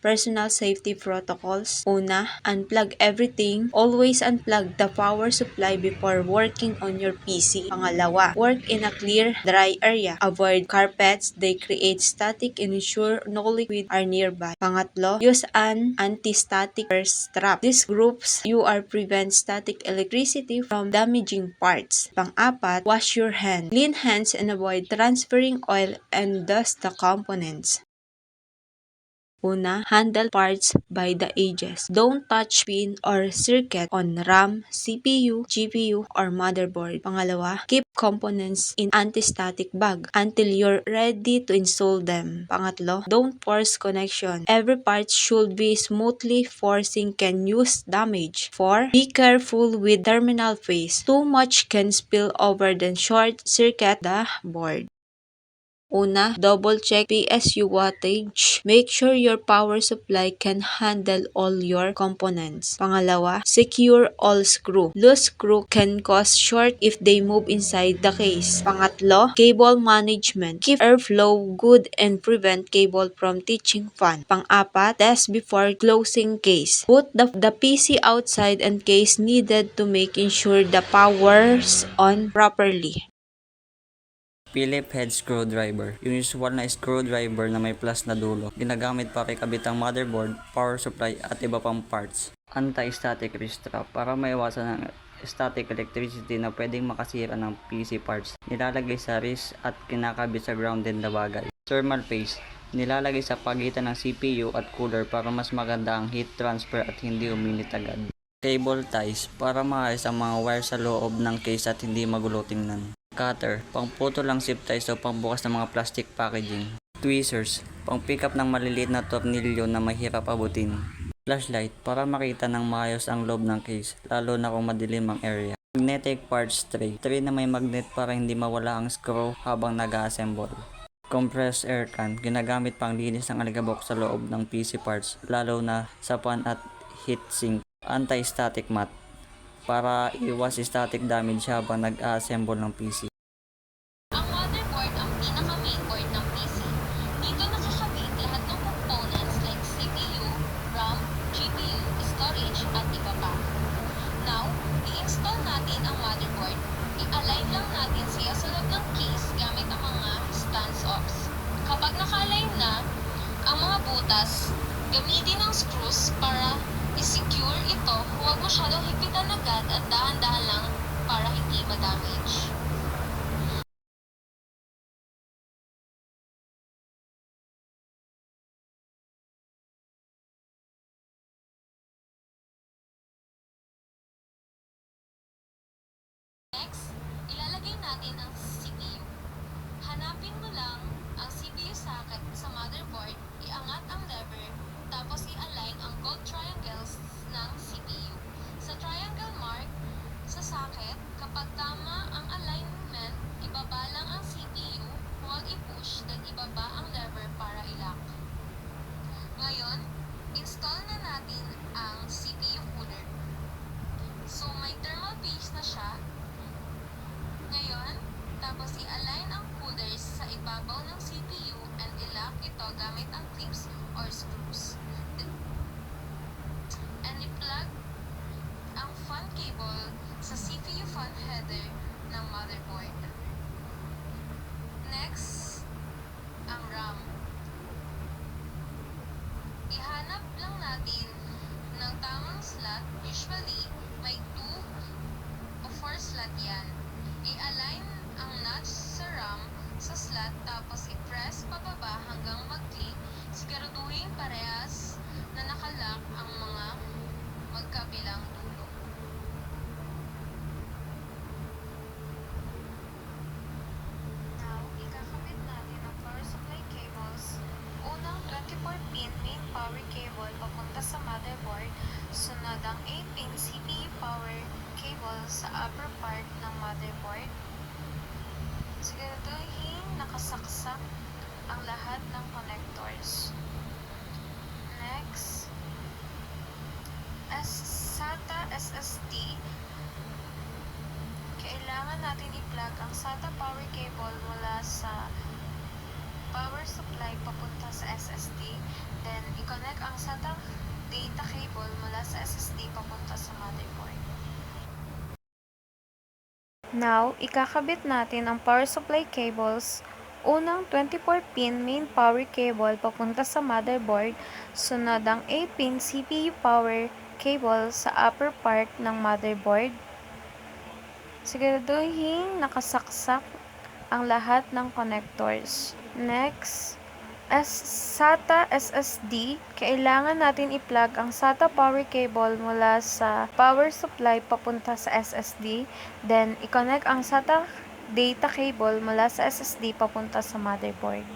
Personal safety protocols. Una, unplug everything. Always unplug the power supply before working on your PC. Pangalawa, work in a clear, dry area. Avoid carpets, they create static and ensure no liquid are nearby. Pangatlo, use an anti-static strap. This groups you are prevent static electricity from damaging parts. Pang-apat, wash your hands. Clean hands and avoid transferring oil and dust the components. Una, handle parts by the edges. Don't touch pin or circuit on RAM, CPU, GPU, or motherboard. Pangalawa, keep components in anti-static bag until you're ready to install them. Pangatlo, don't force connection. Every part should be smoothly forcing can use damage. 4. Be careful with terminal phase. Too much can spill over then short circuit the board. Una, double-check PSU wattage. Make sure your power supply can handle all your components. Pangalawa, secure all screw. Loose screw can cause short if they move inside the case. Pangatlo, cable management. Keep airflow good and prevent cable from touching fan. Pang-apat, test before closing case. Put the PC outside and case needed to make sure the power's on properly. Phillips head screwdriver. Yung usual na screwdriver na may plus na dulo. Ginagamit para ikabit ang motherboard, power supply at iba pang parts. Anti-static wrist strap para maiwasan ang static electricity na pwedeng makasira ng PC parts. Nilalagay sa wrist at kinakabit sa grounded na bagay. Thermal paste. Nilalagay sa pagitan ng CPU at cooler para mas maganda ang heat transfer at hindi uminit agad. Cable ties para maayos ang mga wire sa loob ng case at hindi magulo tingnan. Cutter, pangputo lang zip ties o pangbukas ng mga plastic packaging. Tweezers, pang pick up ng maliliit na tornilyo na mahirap abutin. Flashlight, para makita ng maayos ang loob ng case, lalo na kung madilim ang area. Magnetic parts tray, tray na may magnet para hindi mawala ang screw habang nag-assemble. Compressed air can, ginagamit pang linis ng alikabok sa loob ng PC parts, lalo na sa fan at heatsink. Anti-static mat, para iwas static damage habang nag-assemble ng PC. Ang motherboard ang pinaka-mainboard ng PC. Dito nakakabit lahat ng components like CPU, RAM, GPU, storage, at iba pa. Now, i-install natin ang motherboard. I-align lang natin siya sa loob ng case gamit ang mga stands-offs. Kapag naka-align na ang mga butas, gamitin ang screws para i-secure ito. Huwag masyadong higpitan agad at dahan-dahan lang para hindi ma-damage. Next, ilalagay natin ang CPU. Hanapin mo lang ang CPU socket sa motherboard, iangat ang lever, tapos i-align ang gold triangles ng CPU. Sa triangle mark sa socket, kapag tama ang alignment, ibaba lang ang CPU, huwag i-push, then ibaba ang lever para i-lock. Ngayon, install na natin ang CPU cooler. So, may thermal paste na siya. Ngayon, tapos i-align ang coolers sa ibabaw ng CPU and i-lock ito gamit ang clips or screws. And i-plug ang fan cable sa CPU fan header ng motherboard. Next, ang RAM. Ihanap lang natin ng tamang slot. Usually, may 2 o 4 slot yan. I-align ang nuts sa RAM sa slot tapos i-press pababa hanggang mag-click. Siguraduhin parehas na nakalock ang mga magkabilang dulo. Now, ikakabit natin ang power supply cables. Unang 24-pin main power cable papunta sa motherboard. Sunod ang 8-pin CPU power cable sa upper part ng motherboard. Siguraduhin nakasaksak ang lahat ng connectors. Next, SATA SSD. Kailangan natin i-plug ang SATA power cable mula sa power supply papunta sa SSD, then i-connect ang SATA data cable mula sa SSD papunta sa motherboard. Now, ikakabit natin ang power supply cables. Unang 24-pin main power cable papunta sa motherboard, sunod ang 8-pin CPU power cable sa upper part ng motherboard. Siguraduhin nakasaksak ang lahat ng connectors. Next, SATA SSD, kailangan natin i-plug ang SATA power cable mula sa power supply papunta sa SSD, then i-connect ang SATA data cable mula sa SSD papunta sa motherboard.